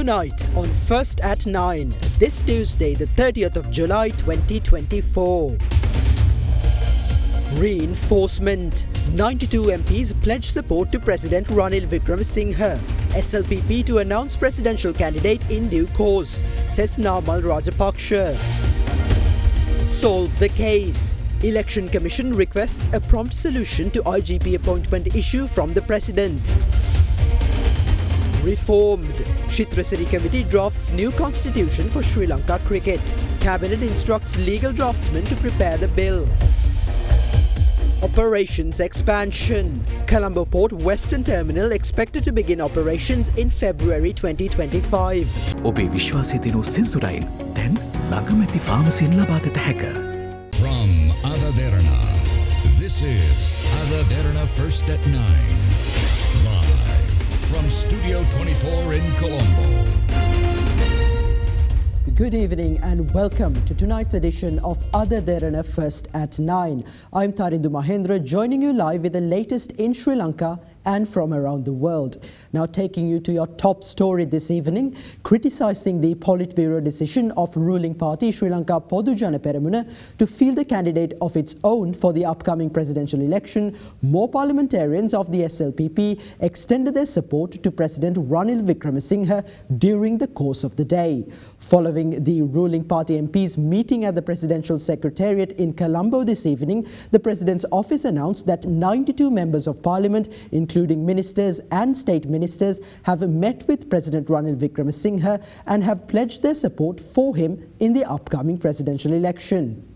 Tonight on First at 9, this Tuesday the 30th of July 2024. Reinforcement. 92 MPs pledge support to President Ranil Wickremesinghe. SLPP to announce presidential candidate in due course, says Namal Rajapaksa. Solve the case. Election Commission requests a prompt solution to IGP appointment issue from the President. Reformed. Chitrasiri Committee drafts new constitution for Sri Lanka cricket. Cabinet instructs legal draftsmen to prepare the bill. Operations expansion. Colombo Port Western Terminal expected to begin operations in February 2025. ඔබේ විශ්වාසය දෙනු සෙන්සුරයින් දැන් ළඟමැති ෆාමසියෙන් ලබා ගත හැක. From Derana, this is Derana First at 9. Live from Studio 24 in Colombo. Good evening and welcome to tonight's edition of Derana First at 9. I'm Tarindu Mahendra, joining you live with the latest in Sri Lanka and from around the world. Now taking you to your top story this evening, criticising the Politburo decision of ruling party Sri Lanka Podujana Peramuna to field a candidate of its own for the upcoming presidential election, more parliamentarians of the SLPP extended their support to President Ranil Wickremesinghe during the course of the day. Following the ruling party MPs meeting at the Presidential Secretariat in Colombo this evening, the President's office announced that 92 members of Parliament, including ministers and state ministers, have met with President Ranil Wickremesinghe and have pledged their support for him in the upcoming presidential election.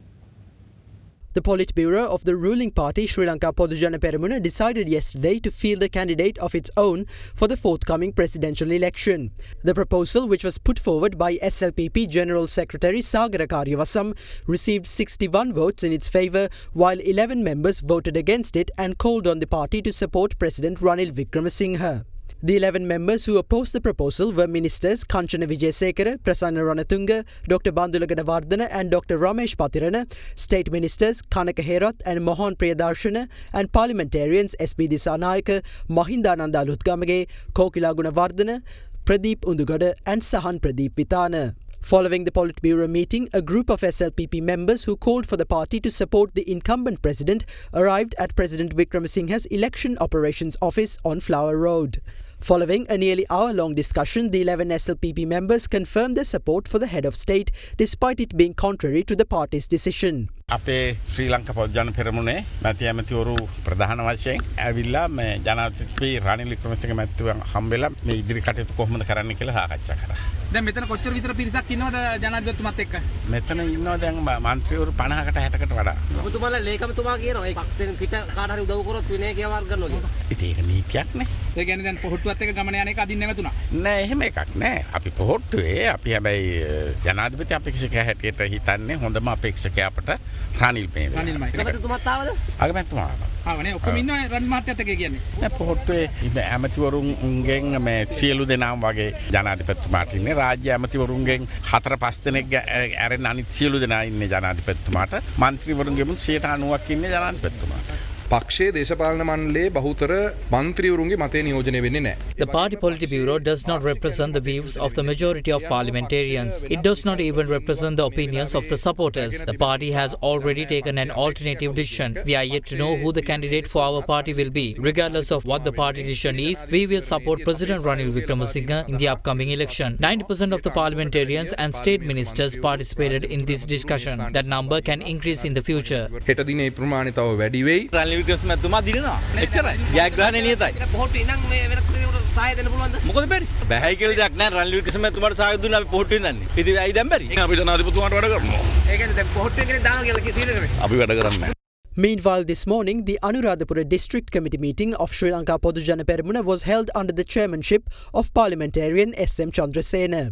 The Politburo of the ruling party Sri Lanka Podujana Peramuna decided yesterday to field a candidate of its own for the forthcoming presidential election. The proposal, which was put forward by SLPP General Secretary Sagara Karyavasam, received 61 votes in its favour, while 11 members voted against it and called on the party to support President Ranil Wickremesinghe. The 11 members who opposed the proposal were Ministers Kanchana Wijesekara, Prasanna Ranatunga, Dr. Bandula Ganawardena and Dr. Ramesh Pathirana, State Ministers Kanaka Herath and Mohan Priyadarshana, and Parliamentarians S.B. Disanayaka, Mahindananda Lutgamage, Kokila Gunawardena, Pradeep Undugada and Sahan Pradeep Vitana. Following the Politburo meeting, a group of SLPP members who called for the party to support the incumbent president arrived at President Wickremesinghe's Election Operations Office on Flower Road. Following a nearly hour-long discussion, the 11 SLPP members confirmed their support for the head of state, despite it being contrary to the party's decision. අපේ ශ්‍රී ලංකා පොදුජන පෙරමුණේ මැති ඇමතිවරු ප්‍රධාන වශයෙන් ඇවිල්ලා මේ ජනාධිපති රනිල් වික්‍රමසිංහ මැතිතුමන් හම්බෙලා මේ ඉදිරි කටයුතු කොහොමද කරන්න කියලා සාකච්ඡා කරා. දැන් මෙතන කොච්චර විතර පිරිසක් ඉන්නවද ජනාධිපතිතුමත් එක්ක? මෙතන ඉන්නවා දැන් මන්ත්‍රීවරු 50කට 60කට වඩා. ඔබතුමාලා ලේකම්තුමා කියනවා ඒ පක්ෂෙන් පිට කාට හරි උදව් කරොත් විනය ක්‍රියාමාර්ග කරනවා කියලා. ඉතින් ඒක නීතියක් නේ. ඒ කියන්නේ දැන් පොහොට්ටුවත් එක්ක ගමන යන එක අදින්න නැවතුණා. නෑ එහෙම එකක් නෑ. අපි පොහොට්ටුවේ අපි හැබැයි ජනාධිපති අපේක්ෂකයා හැටියට හිතන්නේ හොඳම අපේක්ෂකයා අපට රනිල් මේ. රනිල් මයි. ඔබතුමාත් ආවද? අගමැතිතුමා ආවා. ආවනේ ඔක්කොම ඉන්නවා රනිල් මහත්තයත් එක්ක කියන්නේ. නෑ පොහොට්ටුවේ ඉතින් ඇමතිවරුන්ගෙන් මේ සියලු දෙනාම වගේ ජනාධිපතිතුමාට ඉන්නේ. රාජ්‍ය ඇමතිවරුන්ගෙන් 4-5 දෙනෙක් ඇරෙන අනිත් සියලු දෙනා ඉන්නේ ජනාධිපතිතුමාට. මන්ත්‍රීවරුන්ගෙන් 90%ක් ඉන්නේ ජනාධිපතිතුමාට. පක්ෂයේ දේශපාලන මණ්ඩලයේ බහුතර මන්ත්‍රීවරුන්ගේ මතය නියෝජනය වෙන්නේ නැහැ. The party Politburo does not represent the views of the majority of parliamentarians. It does not even represent the opinions of the supporters. The party has already taken an alternative decision. We are yet to know who the candidate for our party will be. Regardless of what the party decision is, we will support President Ranil Wickremesinghe in the upcoming election. 90% of the parliamentarians and state ministers participated in this discussion. That number can increase in the future. හෙට දිනේ ප්‍රමාණය තව වැඩි වෙයි. වික්‍රමතුමා දිනනවා. එච්චරයි. ජයග්‍රහණය නියතයි. පොහොට්ටු ඉඳන් මේ වෙනත් කෙනෙකුට සහාය දෙන්න පුළුවන්ද? මොකද බැරි? බැහැ කියලා දෙයක් නැහැ. රනිල් වික්‍රමතුමාට සහාය දුන්නා අපි පොහොට්ටු ඉඳන්නේ. ඉතින් ඇයි දැන් බැරි? අපි ජනාධිපතිතුමාට වැඩ කරනවා. ඒ කියන්නේ දැන් පොහොට්ටු කෙනෙක් දානවා කියලා තීරණය කරේ. අපි වැඩ කරන්නේ. Meanwhile, this morning, the Anuradhapura District Committee meeting of Sri Lanka Podujana Peramuna was held under the chairmanship of parliamentarian S.M. Chandrasena.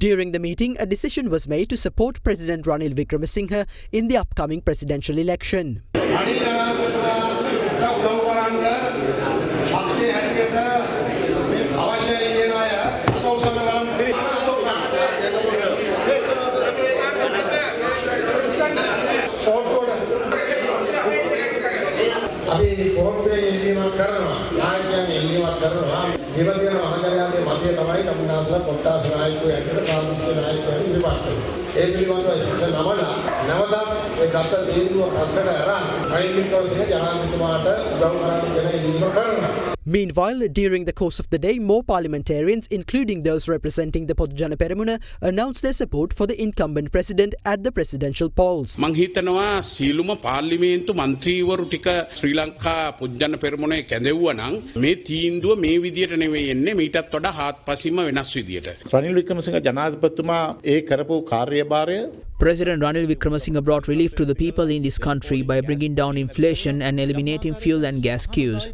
During the meeting, a decision was made to support President Ranil Wickremesinghe in the upcoming presidential election. අපි කොහොමද ඉල්ලීමක් කරනවා නායකයන් ඉල්ලීමක් කරනවා නිවදින මහජනයාගේ මතය තමයි තමුන්නාස සම්බන්ධ කොට්ටාස නායකයෝ ඇතුළු ප්‍රාදේශීය නායකයෝ ඉදිරිපත් කළා. ඒ පිළිබඳව ඉතින් නමලා නැවතත් ඒ ගත තීන්දුව රැස්කට අරන් රනිල් වික්‍රමසිංහ ජනාධිපතිතුමාට උදව් කරන්න කියන ඉල්ලීම කරනවා. Meanwhile, during the course of the day, more parliamentarians, including those representing the Podujana Peramuna, announced their support for the incumbent president at the presidential polls. මං හිතනවා සීලුම පාර්ලිමේන්තු මන්ත්‍රීවරු ටික ශ්‍රී ලංකා පුජ්ජන පෙරමුණේ කැඳෙව්වා නම් මේ තීන්දුව මේ විදියට නෙවෙයි එන්නේ මීටත් වඩා හාත්පසින්ම වෙනස් විදියට. රනිල් වික්‍රමසිංහ ජනාධිපතිතුමා ඒ කරපු කාර්යභාරය President Ranil Wickremesinghe brought relief to the people in this country by bringing down inflation and eliminating fuel and gas queues.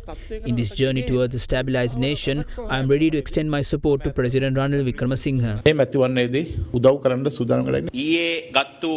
In this journey towards a stabilized nation, I am ready to extend my support to President Ranil Wickremesinghe. මේ මැතිවරණයේදී උදව් කරන්න සූදානම් වෙලා ඉන්නේ. ඊයේ ගත්තු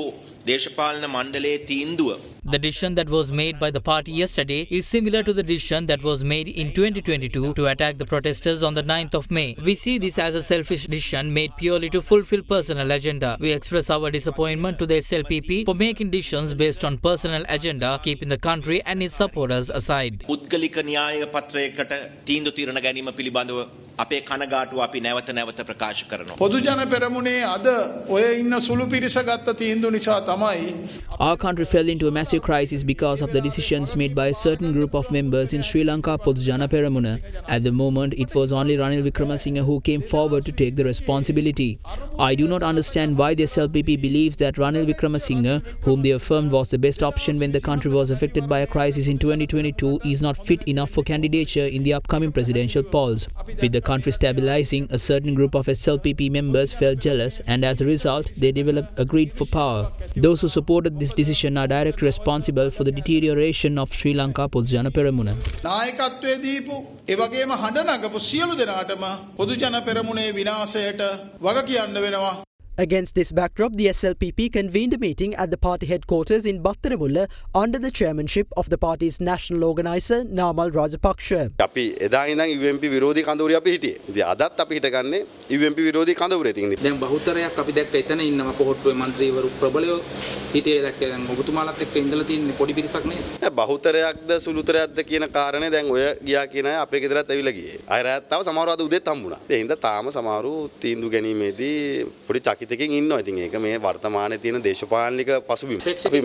දේශපාලන මණ්ඩලයේ තීන්දුව The decision that was made by the party yesterday is similar to the decision that was made in 2022 to attack the protesters on the 9th of May. We see this as a selfish decision made purely to fulfill personal agenda. We express our disappointment to the SLPP for making decisions based on personal agenda, keeping the country and its supporters aside. පුද්ගලික න්‍යාය පත්‍රයකට තීන්දුව తీරන ගැනීම පිළිබඳව අපේ කනගාටුව අපි නැවත නැවත ප්‍රකාශ කරනවා. පොදුජන පෙරමුණේ අද ඔය ඉන්න සුළු පිරිස ගත්ත තීන්දුව නිසා තමයි Our country fell into a massive crisis because of the decisions made by a certain group of members in Sri Lanka Podujana Peramuna. At the moment, it was only Ranil Wickremesinghe who came forward to take the responsibility. I do not understand why the SLPP believes that Ranil Wickremesinghe, whom they affirmed was the best option when the country was affected by a crisis in 2022, is not fit enough for candidature in the upcoming presidential polls. With the country stabilizing, a certain group of SLPP members felt jealous and as a result, they developed a greed for power. Those who supported this decision are directly responsible for the deterioration of Sri Lanka Podujana Peramuna. නායකත්වයේ දීපු ඒ වගේම හඬ නගපු සියලු දෙනාටම පොදුජන පෙරමුණේ විනාශයට වග කියන්න වෙනවා. Against this backdrop, the SLPP convened a meeting at the party headquarters in Battaramulla under the chairmanship of the party's national organizer Namal Rajapaksa. අපි එදා ඉඳන් UMP විරෝධී කඳවුරේ අපි හිටියේ. ඉතින් අදත් අපි හිටගන්නේ UMP විරෝධී කඳවුරේ තියෙන. දැන් බහුතරයක් අපි දැක්ක එතන ඉන්නවා පොහොට්ටුවේ മന്ത്രിවරු ප්‍රබලයෝ හිටියේ දැක්ක දැන් ඔබතුමාලත් එක්ක ඉඳලා තියෙන පොඩි පිරිසක් නේද? බහුතරයක්ද සුළුතරයක්ද කියන කාරණේ දැන් ඔය ගියා කියන අය අපේ ගෙදරත් ඇවිල්ලා ගියේ. අය රැත් තාම සමහරව අද උදේත් හම්බුණා. ඒ හින්දා තාම සමහරු තීන්දුව ගැනීමේදී පොඩි චකිතකින් ඉන්නවා. ඉතින් ඒක මේ වර්තමානයේ තියෙන දේශපාලනික පසුබිම. අපි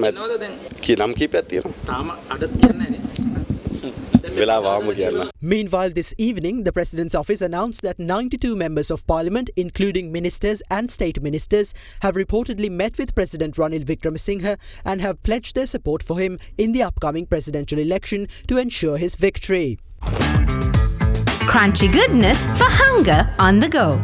නම් කීපයක් තියෙනවා. තාම අදත් කියන්නේ නැහැ. Meanwhile, this evening, the President's office announced that 92 members of Parliament, including ministers and state ministers, have reportedly met with President Ranil Wickremesinghe and have pledged their support for him in the upcoming presidential election to ensure his victory. Crunchy goodness for hunger on the go.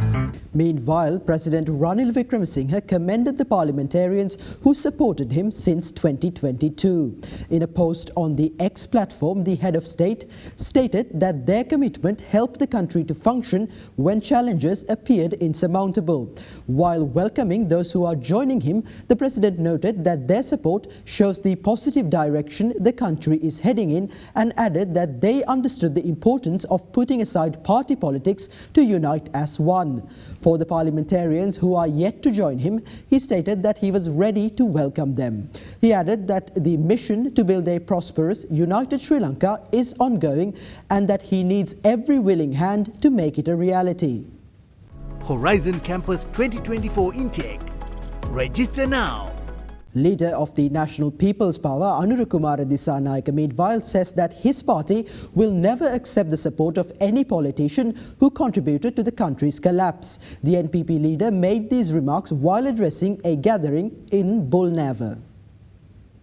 Meanwhile, President Ranil Wickremesinghe commended the parliamentarians who supported him since 2022. In a post on the X platform, the head of state stated that their commitment helped the country to function when challenges appeared insurmountable. While welcoming those who are joining him, the president noted that their support shows the positive direction the country is heading in and added that they understood the importance of putting aside party politics to unite as one. For the parliamentarians who are yet to join him, he stated that he was ready to welcome them. He added that the mission to build a prosperous, united Sri Lanka is ongoing and that he needs every willing hand to make it a reality. Horizon Campus 2024 intake. Register now. Leader of the National People's Power, Anurukumara Dissanayake, meanwhile says that his party will never accept the support of any politician who contributed to the country's collapse. The NPP leader made these remarks while addressing a gathering in Bulnavar.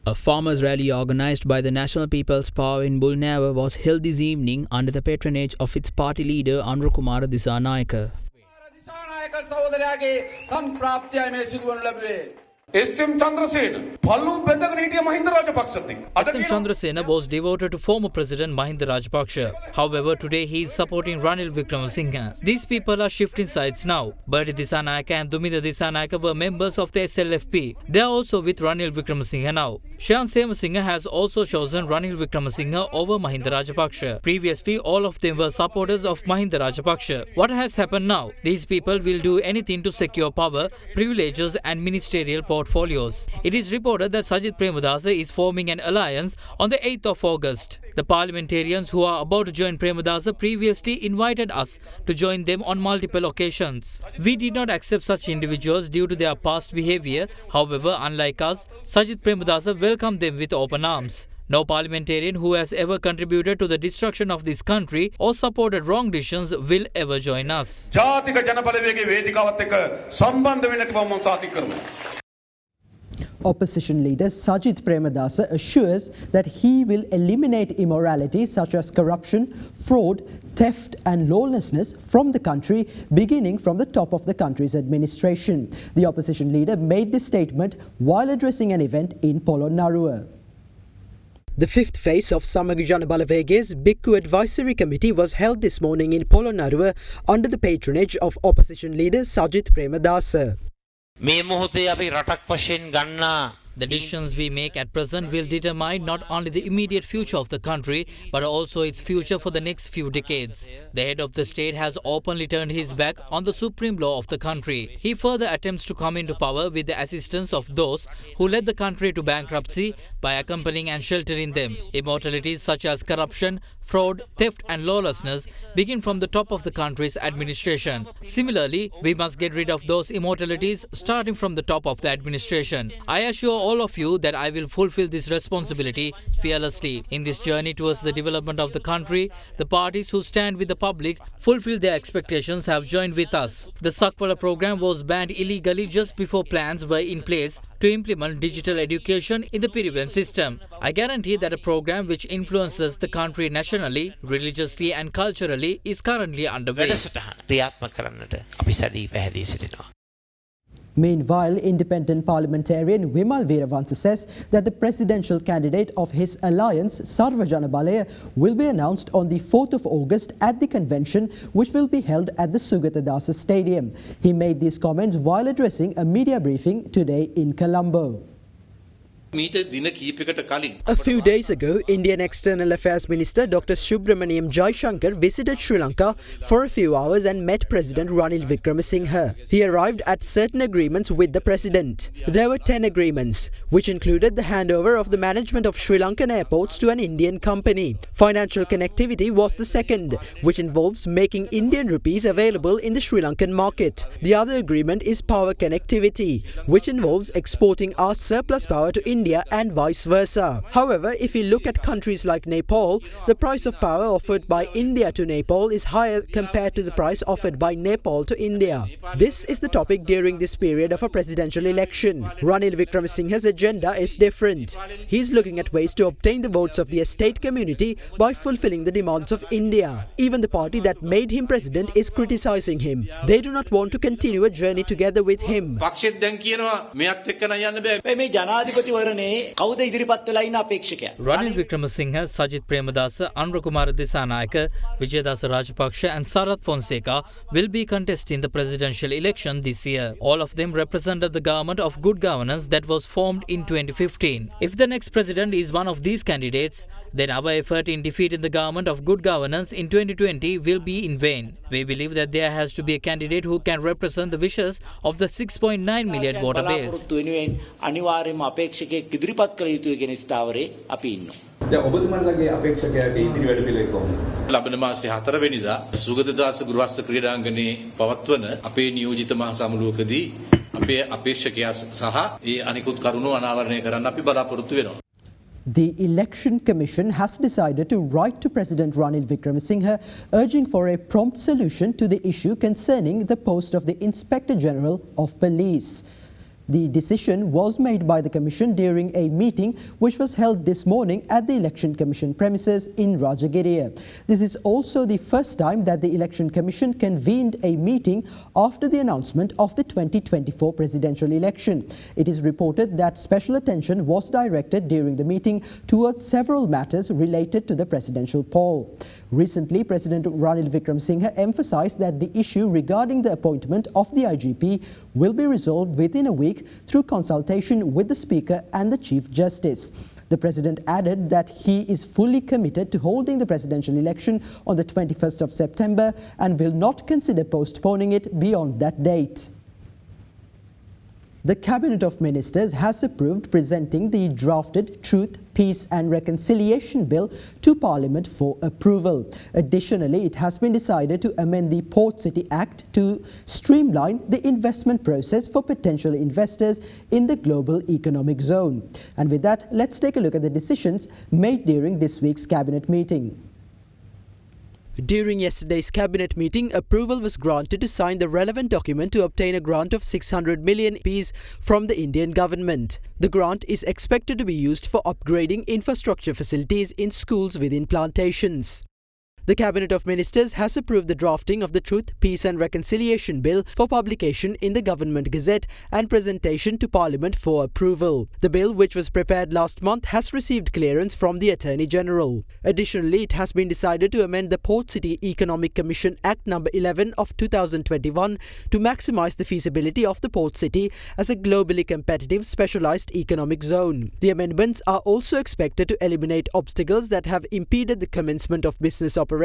A farmers' rally organised by the National People's Power in Bulnavar was held this evening under the patronage of its party leader Anurukumara Dissanayake. SM Chandrasena was devoted to former President Mahinda Rajapaksa. However, today he is supporting Ranil Wickremesinghe. These people are shifting sides now. Berti Dissanayake and Dumida Dissanayake were members of the SLFP. They are also with Ranil Wickremesinghe now. Shayan Semasinghe has also chosen Ranil Wickremesinghe over Mahinda Rajapaksa. Previously, all of them were supporters of Mahinda Rajapaksa. What has happened now? These people will do anything to secure power, privileges and ministerial power portfolios. It is reported that Sajith Premadasa is forming an alliance on the 8th of August. The parliamentarians who are about to join Premadasa previously invited us to join them on multiple occasions. We did not accept such individuals due to their past behaviour. However, unlike us, Sajith Premadasa welcomed them with open arms. No parliamentarian who has ever contributed to the destruction of this country or supported wrong decisions will ever join us. Opposition leader Sajith Premadasa assures that he will eliminate immorality such as corruption, fraud, theft and lawlessness from the country, beginning from the top of the country's administration. The opposition leader made this statement while addressing an event in Polonnaruwa. The fifth phase of Samaga Jana Balawege's Bhikkhu Advisory Committee was held this morning in Polonnaruwa under the patronage of opposition leader Sajith Premadasa. The decisions we make at present will determine not only the immediate future of the country, but also its future for the next few decades. The head of the state has openly turned his back on the supreme law of the country. He further attempts to come into power with the assistance of those who led the country to bankruptcy by accompanying and sheltering them. Immoralities such as corruption, fraud, theft and lawlessness begin from the top of the country's administration. Similarly, we must get rid of those immoralities starting from the top of the administration. I assure all of you that I will fulfill this responsibility fearlessly. In this journey towards the development of the country, the parties who stand with the public, fulfill their expectations, have joined with us. The Sakpala program was banned illegally just before plans were in place to implement digital education in the Peruvian system. I guarantee that a program which influences the country nationally, religiously and culturally is currently underway. Meanwhile, independent parliamentarian Wimal Weerawansa says that the presidential candidate of his alliance, Sarva Jana Balaya, will be announced on the 4th of August at the convention, which will be held at the Sugatadasa Stadium. He made these comments while addressing a media briefing today in Colombo. A few days ago, Indian External Affairs Minister Dr. Subramaniam Jaishankar visited Sri Lanka for a few hours and met President Ranil Wickremesinghe. He arrived at certain agreements with the President. There were 10 agreements, which included the handover of the management of Sri Lankan airports to an Indian company. Financial connectivity was the second, which involves making Indian rupees available in the Sri Lankan market. The other agreement is power connectivity, which involves exporting our surplus power to India and vice versa. However, if you look at countries like Nepal, the price of power offered by India to Nepal is higher compared to the price offered by Nepal to India. This is the topic during this period of a presidential election. Ranil Wickremesinghe's agenda is different. He is looking at ways to obtain the votes of the estate community by fulfilling the demands of India. Even the party that made him president is criticizing him. They do not want to continue a journey together with him. Ranil Wickremesinghe, Sajith Premadasa, Anurakumara Dissanayake, Vijayadasa Rajapaksa and Sarath Fonseca will be contesting the presidential election this year. All of them represented the government of good governance that was formed in 2015. If the next president is one of these candidates, then our effort in defeating the government of good governance in 2020 will be in vain. We believe that there has to be a candidate who can represent the wishes of the 6.9 million voter base. ලබන මාසේ 4 වෙනිදා සුගතදාස ගෘහස්ථ ක්‍රීඩාංගණයේ පවත්වන අපේ නියෝජිත මහ සමුළුවකදී අපේ අපේක්ෂකයා සහ ඒ අනිකුත් කරුණු අනාවරණය කරන්න අපි බලාපොරොත්තු වෙනවා. The Election Commission has decided to write to President Ranil Wickremesinghe urging for a prompt solution to the issue concerning the post of the Inspector General of Police. The decision was made by the Commission during a meeting which was held this morning at the Election Commission premises in Rajagiriya. This is also the first time that the Election Commission convened a meeting after the announcement of the 2024 presidential election. It is reported that special attention was directed during the meeting towards several matters related to the presidential poll. Recently, President Ranil Wickremesinghe emphasized that the issue regarding the appointment of the IGP will be resolved within a week through consultation with the Speaker and the Chief Justice. The President added that he is fully committed to holding the presidential election on the 21st of September and will not consider postponing it beyond that date. The Cabinet of Ministers has approved presenting the drafted Truth, Peace and Reconciliation Bill to Parliament for approval. Additionally, it has been decided to amend the Port City Act to streamline the investment process for potential investors in the global economic zone. And with that, let's take a look at the decisions made during this week's Cabinet meeting. During yesterday's cabinet meeting, approval was granted to sign the relevant document to obtain a grant of 600 million rupees from the Indian government. The grant is expected to be used for upgrading infrastructure facilities in schools within plantations. The Cabinet of Ministers has approved the drafting of the Truth, Peace and Reconciliation Bill for publication in the Government Gazette and presentation to Parliament for approval. The bill, which was prepared last month, has received clearance from the Attorney General. Additionally, it has been decided to amend the Port City Economic Commission Act No. 11 of 2021 to maximise the feasibility of the Port City as a globally competitive specialised economic zone. The amendments are also expected to eliminate obstacles that have impeded the commencement of business operations,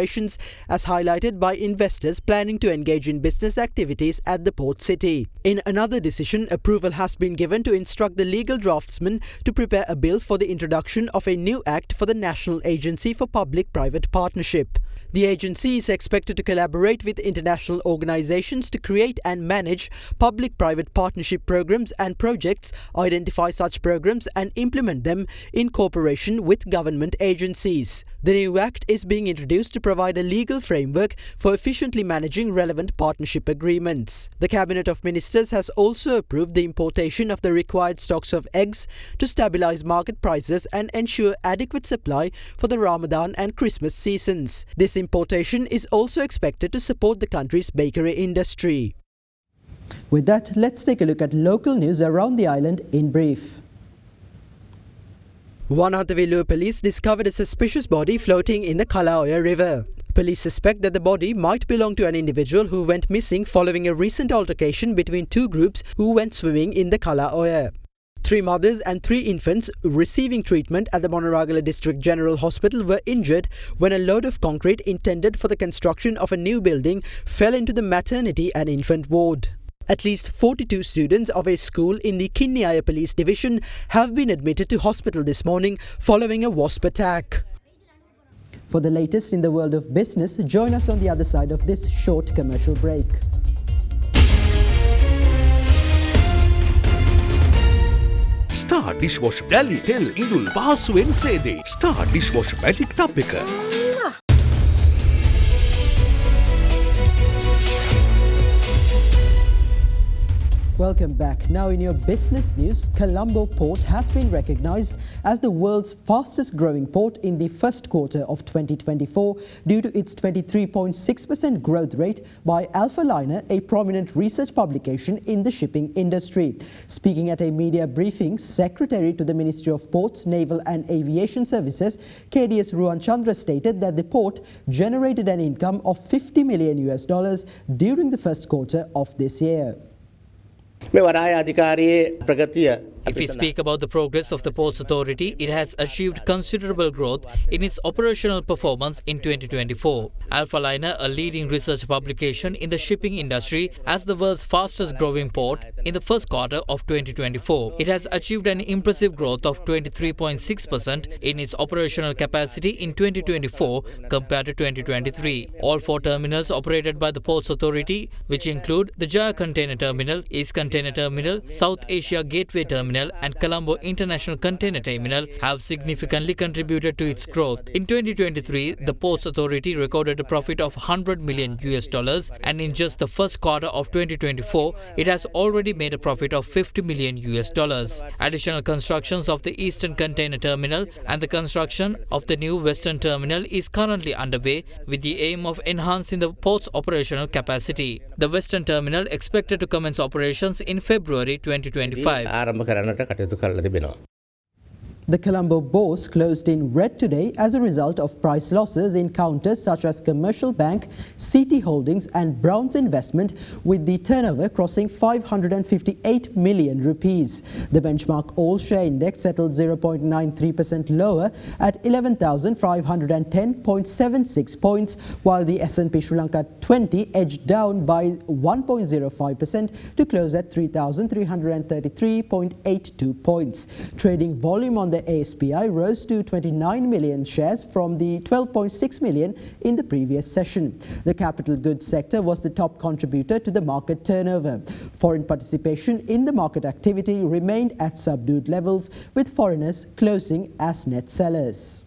as highlighted by investors planning to engage in business activities at the Port City. In another decision, approval has been given to instruct the legal draftsman to prepare a bill for the introduction of a new act for the National Agency for Public-Private Partnership. The agency is expected to collaborate with international organizations to create and manage public-private partnership programs and projects, identify such programs and implement them in cooperation with government agencies. The new act is being introduced to provide a legal framework for efficiently managing relevant partnership agreements. The Cabinet of Ministers has also approved the importation of the required stocks of eggs to stabilize market prices and ensure adequate supply for the Ramadan and Christmas seasons. This importation is also expected to support the country's bakery industry. With that, let's take a look at local news around the island in brief. Wanathavilua police discovered a suspicious body floating in the Kalaoya River. Police suspect that the body might belong to an individual who went missing following a recent altercation between two groups who went swimming in the Kalaoya. 3 mothers and 3 infants receiving treatment at the Monoragala District General Hospital were injured when a load of concrete intended for the construction of a new building fell into the maternity and infant ward. At least 42 students of a school in the Kinniaya Police Division have been admitted to hospital this morning following a wasp attack. For the latest in the world of business, join us on the other side of this short commercial break. Star Dishwasher Dally Tell Indul Pahasuwen Sede. Star Dishwasher Magic Tub එක. Welcome back. Now in your business news, Colombo Port has been recognized as the world's fastest growing port in the first quarter of 2024 due to its 23.6% growth rate by Alpha Liner, a prominent research publication in the shipping industry. Speaking at a media briefing, Secretary to the Ministry of Ports, Naval and Aviation Services, KDS Ruan Chandra, stated that the port generated an income of $50 million during the first quarter of this year. If we speak about the progress of the Ports Authority, it has achieved considerable growth in its operational performance in 2024. Alpha Liner, a leading research publication in the shipping industry, as the world's fastest growing port in the first quarter of 2024. It has achieved an impressive growth of 23.6% in its operational capacity in 2024 compared to 2023. All 4 terminals operated by the Ports Authority, which include the Jaya Container Terminal, East Container Terminal, South Asia Gateway Terminal and Colombo International Container Terminal, have significantly contributed to its growth. In 2023, the Ports Authority recorded a profit of $100 million, and in just the first quarter of 2024, it has already made a profit of $50 million. Additional constructions of the Eastern Container Terminal and the construction of the new Western Terminal is currently underway with the aim of enhancing the port's operational capacity. The Western Terminal expected to commence operations in February 2025. The Colombo bourse closed in red today as a result of price losses in counters such as Commercial Bank, CT Holdings and Brown's Investment, with the turnover crossing 558 million rupees. The benchmark all-share index settled 0.93% lower at 11,510.76 points, while the S&P Sri Lanka 20 edged down by 1.05% to close at 3,333.82 points. Trading volume on the ASPI rose to 29 million shares from the 12.6 million in the previous session. The capital goods sector was the top contributor to the market turnover. Foreign participation in the market activity remained at subdued levels, with foreigners closing as net sellers.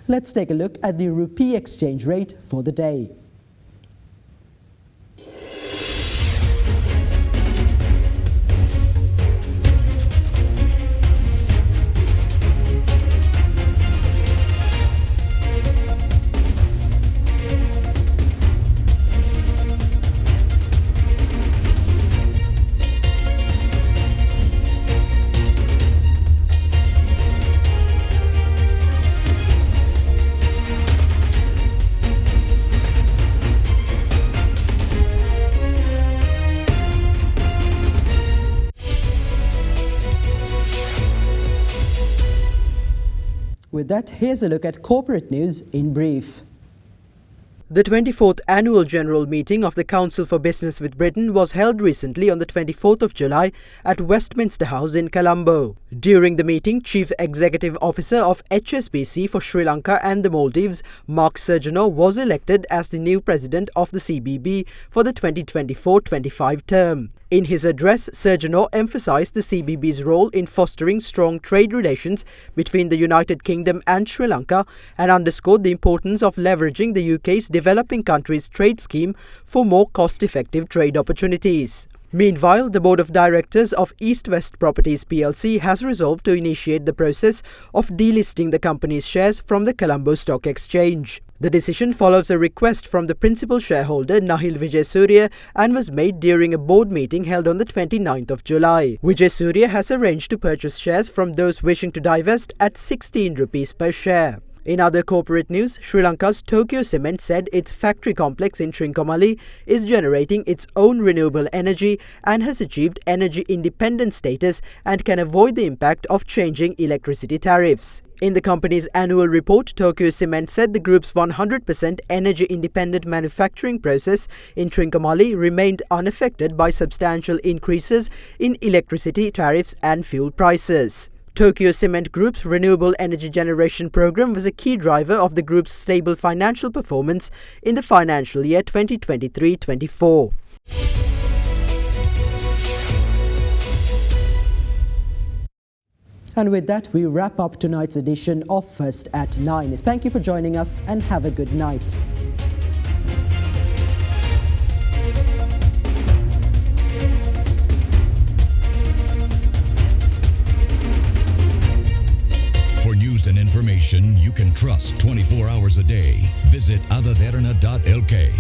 Let's take a look at the rupee exchange rate for the day. With that, here's a look at corporate news in brief. The 24th Annual General Meeting of the Council for Business with Britain was held recently on the 24th of July at Westminster House in Colombo. During the meeting, Chief Executive Officer of HSBC for Sri Lanka and the Maldives, Mark Sergino, was elected as the new president of the CBB for the 2024-25 term. In his address, Sergino emphasized the CBB's role in fostering strong trade relations between the United Kingdom and Sri Lanka and underscored the importance of leveraging the UK's developing countries trade scheme for more cost-effective trade opportunities. Meanwhile, the Board of Directors of East West Properties plc has resolved to initiate the process of delisting the company's shares from the Colombo Stock Exchange. The decision follows a request from the principal shareholder Nahil Vijaysurya and was made during a board meeting held on the 29th of July. Vijaysurya has arranged to purchase shares from those wishing to divest at 16 rupees per share. In other corporate news, Sri Lanka's Tokyo Cement said its factory complex in Trincomalee is generating its own renewable energy and has achieved energy independent status and can avoid the impact of changing electricity tariffs. In the company's annual report, Tokyo Cement said the group's 100% energy independent manufacturing process in Trincomalee remained unaffected by substantial increases in electricity tariffs and fuel prices. Tokyo Cement Group's renewable energy generation program was a key driver of the group's stable financial performance in the financial year 2023-24. And with that, we wrap up tonight's edition of First at 9. Thank you for joining us and have a good night. For news and information you can trust 24 hours a day, visit adaderana.lk.